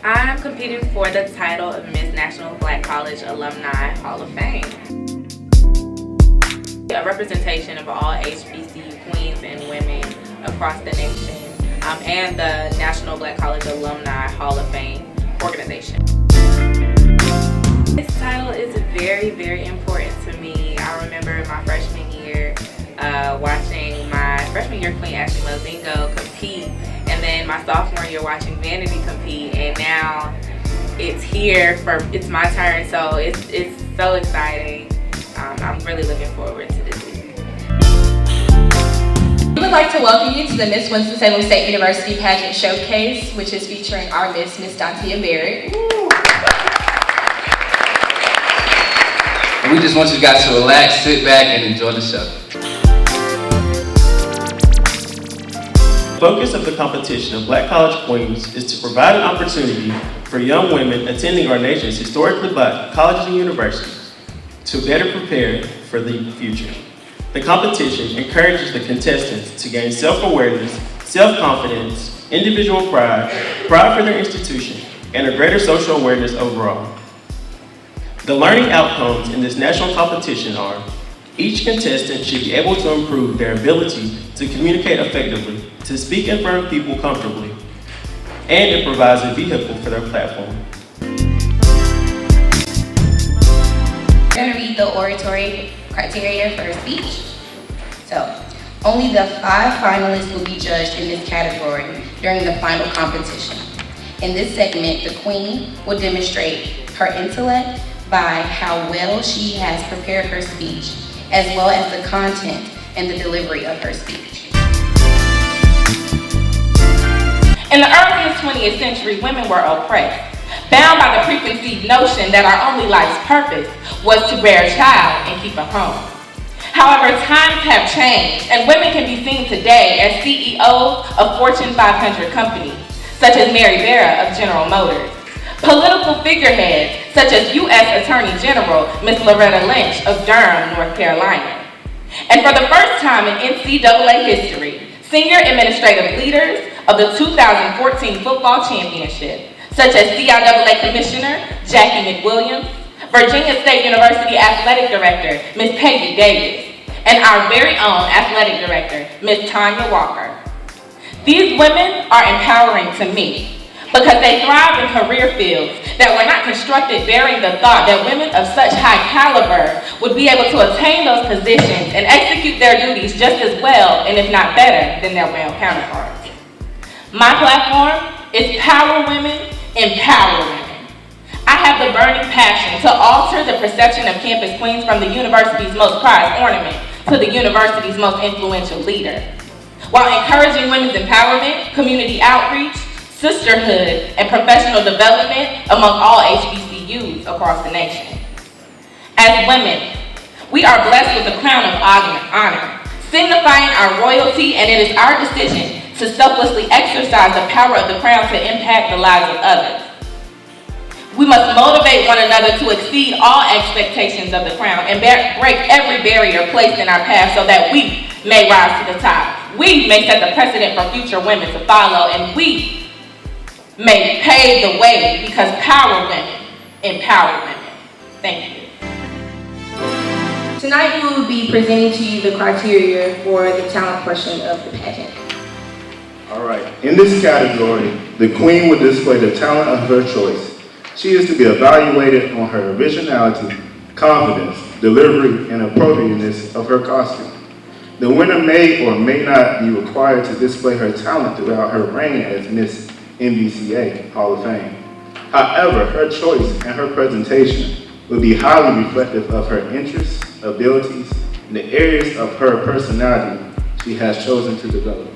I'm competing for the title of Miss National Black College Alumni Hall of Fame. A representation of all HBCU queens and women across the nation, and the National Black College Alumni Hall of Fame organization. This title is very, very important to me. I remember my freshman year watching my freshman year queen Ashley Mozingo compete, and then my sophomore year watching Vanity compete, and now it's it's my turn, so it's so exciting. I'm really looking forward to this week. We would like to welcome you to the Miss Winston-Salem State University Pageant Showcase, which is featuring our Miss Dantia Barrett. We just want you guys to relax, sit back, and enjoy the show. The focus of the competition of Black College Queens is to provide an opportunity for young women attending our nation's historically Black colleges and universities to better prepare for the future. The competition encourages the contestants to gain self-awareness, self-confidence, individual pride for their institution, and a greater social awareness overall. The learning outcomes in this national competition are: each contestant should be able to improve their ability to communicate effectively, to speak in front of people comfortably, and it provides a vehicle for their platform. We're going to read the oratory criteria for a speech. So, only the 5 finalists will be judged in this category during the final competition. In this segment, the queen will demonstrate her intellect by how well she has prepared her speech, as well as the content and the delivery of her speech. In the earliest 20th century, women were oppressed, bound by the preconceived notion that our only life's purpose was to bear a child and keep a home. However, times have changed, and women can be seen today as CEOs of Fortune 500 companies, such as Mary Barra of General Motors, political figureheads such as U.S. Attorney General Ms. Loretta Lynch of Durham, North Carolina. And for the first time in NCAA history, senior administrative leaders of the 2014 football championship, such as CIAA Commissioner Jackie McWilliams, Virginia State University Athletic Director Ms. Peggy Davis, and our very own Athletic Director Ms. Tanya Walker. These women are empowering to me because they thrive in career fields that were not constructed bearing the thought that women of such high caliber would be able to attain those positions and execute their duties just as well, and if not better, than their male counterparts. My platform is Power Women, Empower Women. I have the burning passion to alter the perception of campus queens from the university's most prized ornament to the university's most influential leader, while encouraging women's empowerment, community outreach, sisterhood, and professional development among all HBCUs across the nation. As women, we are blessed with the crown of honor, signifying our royalty, and it is our decision to selflessly exercise the power of the crown to impact the lives of others. We must motivate one another to exceed all expectations of the crown and break every barrier placed in our path so that we may rise to the top. We may set the precedent for future women to follow, and we may pave the way, because Power Women, Empower Women. Thank you. Tonight we will be presenting to you the criteria for the talent portion of the pageant. All right, in this category, the queen will display the talent of her choice. She is to be evaluated on her originality, confidence, delivery, and appropriateness of her costume. The winner may or may not be required to display her talent throughout her reign as Miss NBCA Hall of Fame. However, her choice and her presentation will be highly reflective of her interests, abilities, and the areas of her personality she has chosen to develop.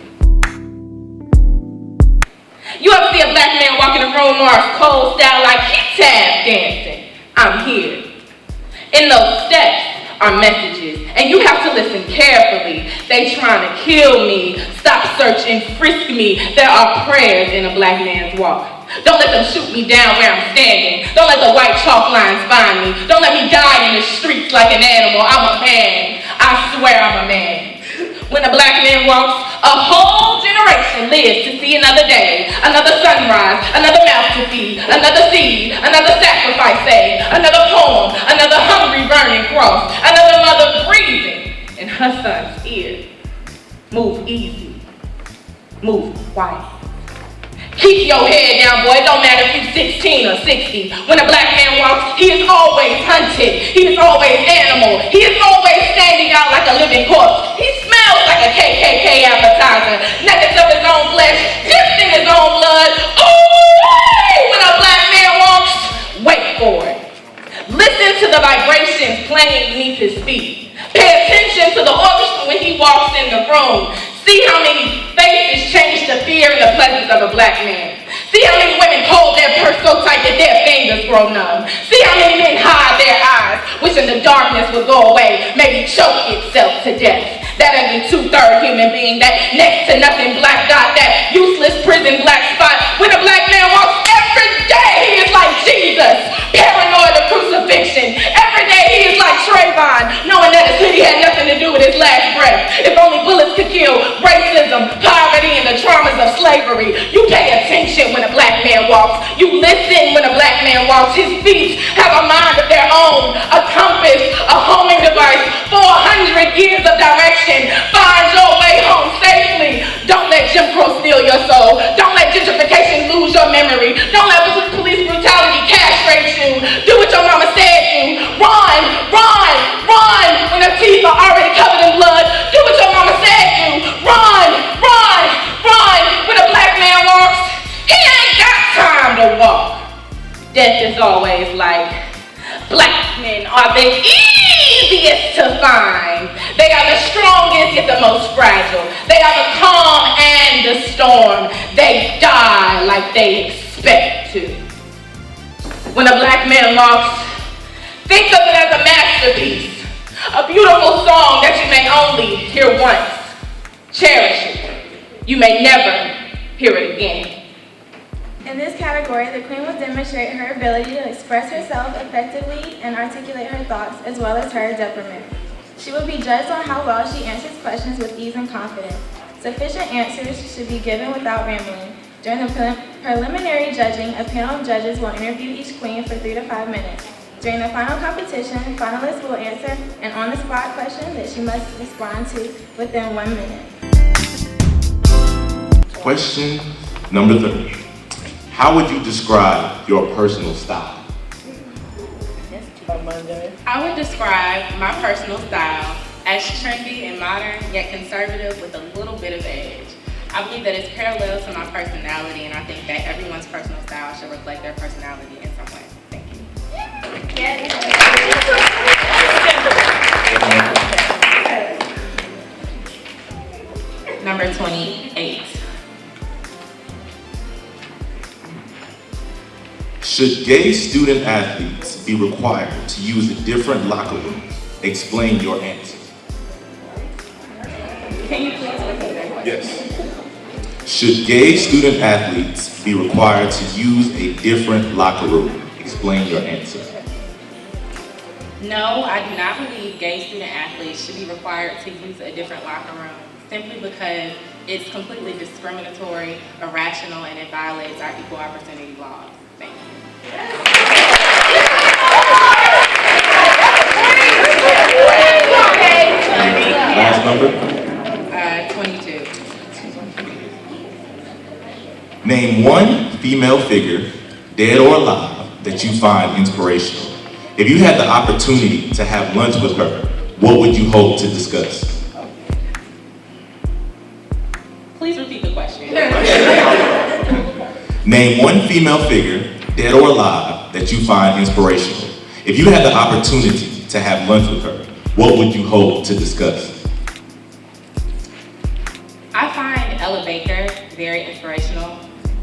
You ever see a black man walk in the room Mars cold style like he tap dancing? I'm here. In those steps are messages, and you have to listen carefully. They trying to kill me, stop searching, frisk me. There are prayers in a black man's walk. Don't let them shoot me down where I'm standing. Don't let the white chalk lines find me. Don't let me die in the streets like an animal. I'm a man. I swear I'm a man. When a black man walks, a whole generation lives to see another day, another Sunday. sunrise, another mouth to feed, another seed, another sacrifice saved, another poem, another hungry burning cross, another mother breathing in her son's ear. Move easy, move quiet. Keep your head down, boy. It don't matter if you're 16 or 60. When a black man walks, he is always hunted. He is always animal. He is always standing out like a living corpse. He smells like a KKK appetizer. Nuggets of his own flesh, dipped in his own blood. Ooh! When a black man walks, wait for it. Listen to the vibrations playing beneath his feet. Pay attention to the orchestra when he walks in the room. See how many faces change to fear in the presence of a black man. See how many women hold their purse so tight that their fingers grow numb. See how many men hide their eyes, wishing the darkness would go away, maybe choke itself to death. That ugly two-third human being, that next to nothing black dot, that useless prison black spot. When a black man walks every day, he is like Jesus, paranoid of crucifixion. Every day he is like Trayvon, knowing that his hoodie had nothing to do with his last breath. If only bullets could kill racism, poverty, and the traumas of slavery. You pay attention when a black man walks. You listen when a black man walks. His feet have a mind of their own, a compass, a homing device, 400 years of direction. Find your way home safely. Don't let Jim Crow steal your soul. Don't let gentrification lose your memory. Don't let police brutality castrate you. Do what your mama said do. Run, run, run when the teeth are already covered in blood. Do what your mama said do. Run, run, run when a black man walks. He ain't got time to walk. Death is always like, black men are the easiest to find. They are the strongest yet the most fragile. They are the calm and the storm. They die like they expect to. When a black man walks, think of it as a masterpiece, a beautiful song that you may only hear once. Cherish it. You may never hear it again. In this category, the Queen will demonstrate her ability to express herself effectively and articulate her thoughts, as well as her temperament. She will be judged on how well she answers questions with ease and confidence. Sufficient answers should be given without rambling. During the preliminary judging, a panel of judges will interview each queen for 3 to 5 minutes. During the final competition, finalists will answer an on-the-spot question that she must respond to within 1 minute. Question number 3. How would you describe your personal style? I would describe my personal style as trendy and modern, yet conservative with a little bit of edge. I believe that it's parallel to my personality, and I think that everyone's personal style should reflect their personality in some way. Thank you. Number 28. Should gay student athletes be required to use a different locker room? Explain your answer. Can you please repeat that question? Yes. Should gay student athletes be required to use a different locker room? Explain your answer. No, I do not believe gay student athletes should be required to use a different locker room, simply because it's completely discriminatory, irrational, and it violates our equal opportunity laws. Thank you. Last number? 22. Name one female figure, dead or alive, that you find inspirational. If you had the opportunity to have lunch with her, what would you hope to discuss? Please repeat the question. Name one female figure, dead or alive, that you find inspirational. If you had the opportunity to have lunch with her, what would you hope to discuss? I find Ella Baker very inspirational.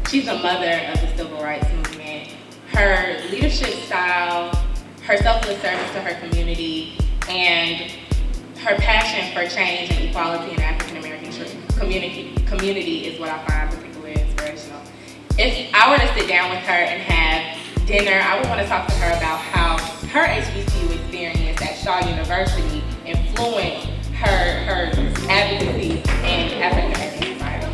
She's a mother of the civil rights movement. Her leadership style, her selfless service to her community, and her passion for change and equality in the African American community is what I find particularly inspirational. If I were to sit down with her and have dinner, I would want to talk to her about how her HBCU experience at Shaw University influenced her advocacy in African American society.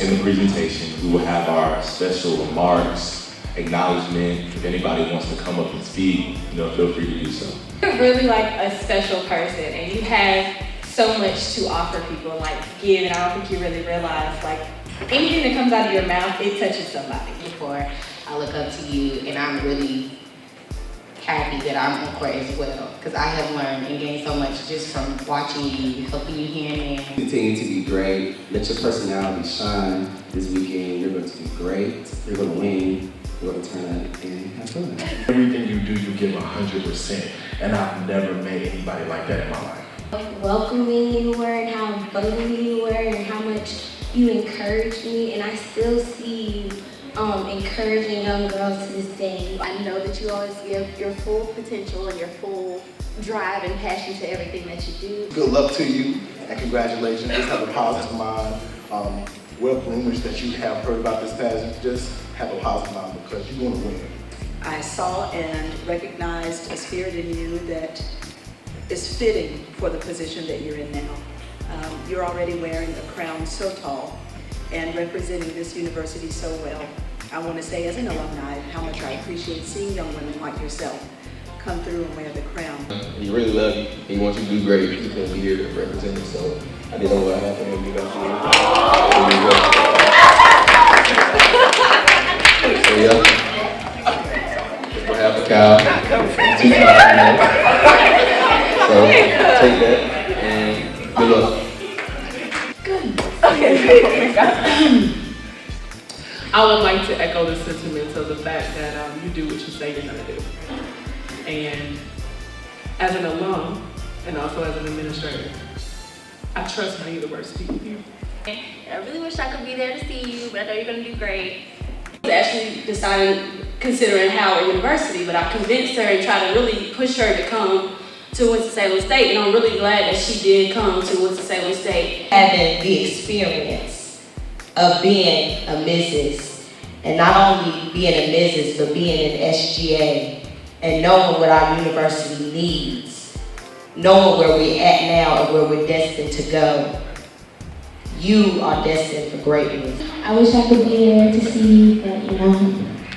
in the presentation. We will have our special remarks, acknowledgement. If anybody wants to come up and speak, feel free to do so. You're really like a special person, and you have so much to offer people, like give, and I don't think you really realize, like, anything that comes out of your mouth, it touches somebody. Before I look up to you, and I'm really happy that I'm on court as well, because I have learned and gained so much just from watching you, helping you here and there. Continue to be great. Let your personality shine this weekend. You're going to be great. You're going to win. You're going to turn out and have fun. Everything you do, you give 100%. And I've never met anybody like that in my life. Welcoming you were, and how bubbly you were, and how much you encouraged me, and I still see you encouraging young girls to this day. I know that you always give your full potential and your full drive and passion to everything that you do. Good luck to you, and congratulations. Just have a positive mind. What rumors that you have heard about this pageant, just have a positive mind because you're going to win. I saw and recognized a spirit in you that is fitting for the position that you're in now. You're already wearing a crown so tall and representing this university so well. I want to say as an alumni how much I appreciate seeing young women like yourself come through and wear the crown. He really loves you. He wants you to do great. He's going to be here to represent him. So I didn't know what happened when you got here. So yeah, we'll have a cow. 2 times. So take that and good luck. I would like to echo the sentiments of the fact that you do what you say you're gonna do. And as an alum, and also as an administrator, I trust my university with you. I really wish I could be there to see you, but I know you're gonna do great. I was actually deciding, considering Howard University, but I convinced her and tried to really push her to come to Winston-Salem State, and I'm really glad that she did come to Winston-Salem State. Having the experience of being a Mrs., and not only being a Mrs., but being an SGA, and knowing what our university needs, knowing where we're at now and where we're destined to go. You are destined for greatness. I wish I could be there to see you, but I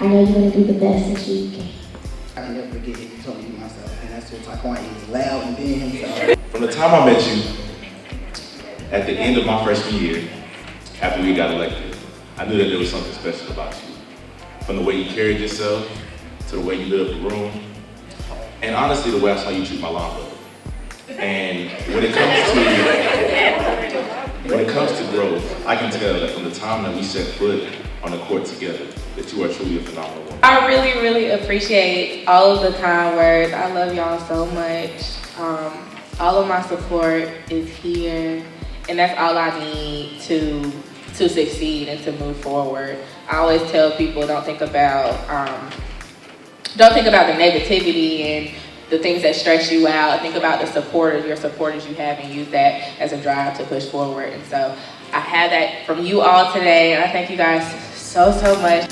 know you're gonna do the best that you can. I can never forget you told me myself, and that's just like why he was loud and being himself. From the time I met you, at the end of my freshman year, after we got elected, I knew that there was something special about you. From the way you carried yourself, to the way you lit up the room, and honestly, the way I saw you treat my lawnmower. And when it comes to growth, I can tell that from the time that we set foot on the court together, that you are truly a phenomenal woman. I really, really appreciate all of the kind words. I love y'all so much. All of my support is here, and that's all I need to succeed and to move forward. I always tell people don't think about the negativity and the things that stress you out. Think about your supporters you have, and use that as a drive to push forward. And so I have that from you all today, and I thank you guys so much.